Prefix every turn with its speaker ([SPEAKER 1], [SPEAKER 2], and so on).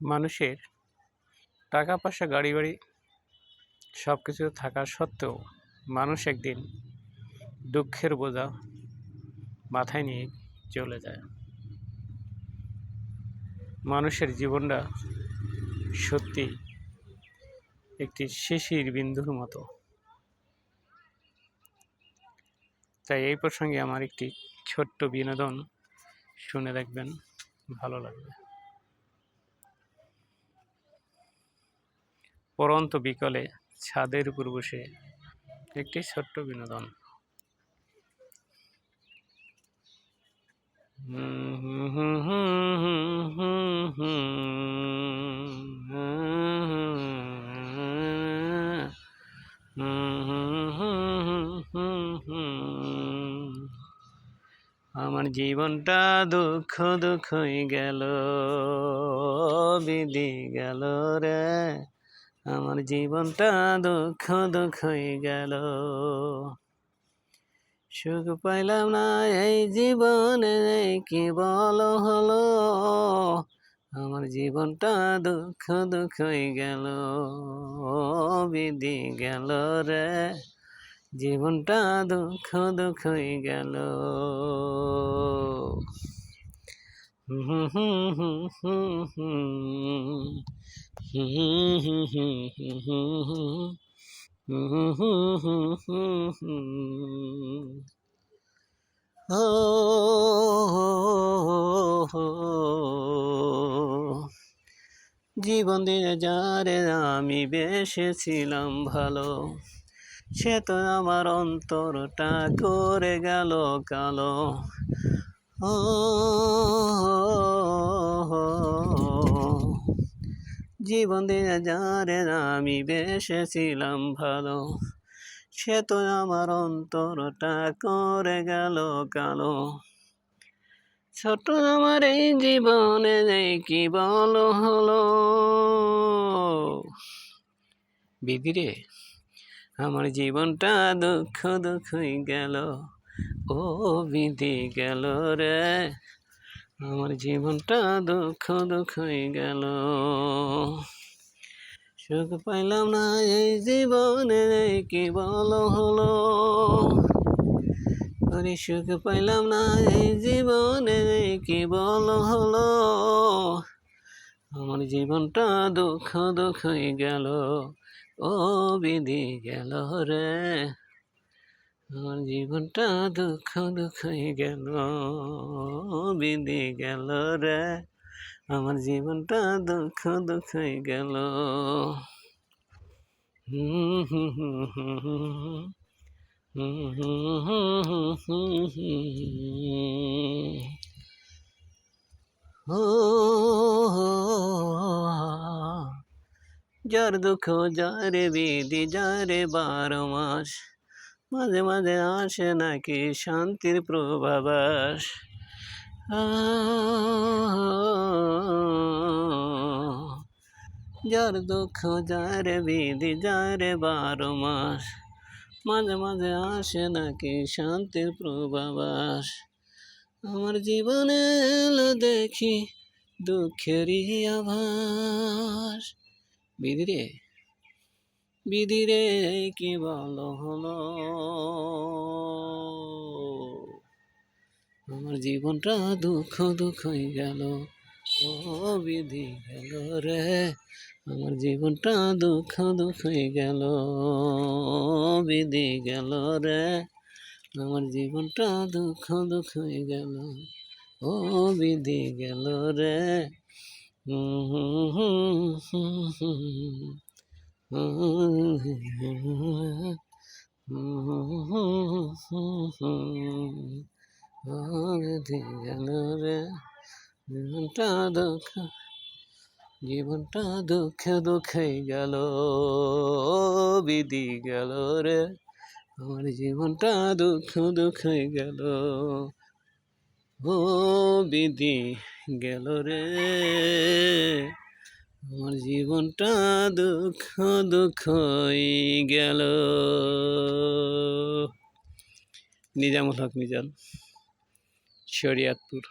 [SPEAKER 1] মানুষের টাকা পয়সা গাড়ি বাড়ি সব কিছু থাকা সত্ত্বেও মানুষ একদিন দুঃখের বোঝা মাথায় নিয়ে চলে যায়। মানুষের জীবনটা সত্যি একটি শিশির বিন্দুর মতো। তাই এই প্রসঙ্গে আমার একটি ছোট্ট বিনোদন শুনে দেখবেন, ভালো লাগবে। পরন্ত বিকালে ছাদের উপর বসে একটি ছোট্ট বিনোদন। আমার জীবনটা দুঃখ দুঃখই গেল, বিধি গেল রে। আমার জীবনটা দুঃখ দুঃখই গেল, সুখ পাইলাম না এই জীবনে, কি বলো হলো। আমার জীবনটা দুঃখ দুঃখই গেল, বিধি গেল রে। জীবনটা দুঃখ দুঃখই গেল। জীবন দিয়ে যারে আমি বেসেছিলাম ভালো, সে তো আমার অন্তরটা করে গেল কালো। জীবন দিয়ে যারে আমি বেসেছিলাম ভালো, সে তো আমার অন্তরটা করে গেল কালো। ছোট আমার এই জীবনে কি বলো হলো। বিধিরে আমার জীবনটা দুঃখ দুঃখই গেল, ও বিধি গেল রে। আমার জীবনটা দুঃখ দুঃখই গেল, সুখ পাইলাম না এই জীবনে, কি বলো হলো। সুখ পাইলাম না এই জীবনে, কি বলো হলো। আমার জীবনটা দুঃখ দুঃখই গেল, ও বিধি গেল রে। আমার জীবনটা দুঃখ দুঃখই গেল, বিধি গেল রে। আমার জীবনটা দুঃখ দুঃখই গেল। যার দুঃখ যারে বিধি যারে 12 মাস, মাঝে মাঝে আসে নাকি শান্তির প্রভাবাস। যার দুঃখ যারে বিধি যারে 12 মাস, মাঝে মাঝে আসে নাকি শান্তির প্রভাবাস। আমার জীবনে এলো দেখি দুঃখেরই আভাস। বিধিরে বিধিরে কি বলো হলো। আমার জীবনটা দুঃখ দুঃখই গেল, ও বিধি গেল রে। আমার জীবনটা দুঃখ দুঃখই গেল, বিধি গেল রে। আমার জীবনটা দুঃখ দুঃখই গেল, ও বিধি গেল রে। বিধি গেল রে। জীবনটা দুঃখ দুঃখই গেল, বিধি গেল রে। আমার জীবনটা দুঃখ দুঃখই গেল, ও বিধি গেল রে। আমার জীবনটা দুঃখ দুঃখই গেল। নিজামুল হক মিজান, শরিয়তপুর।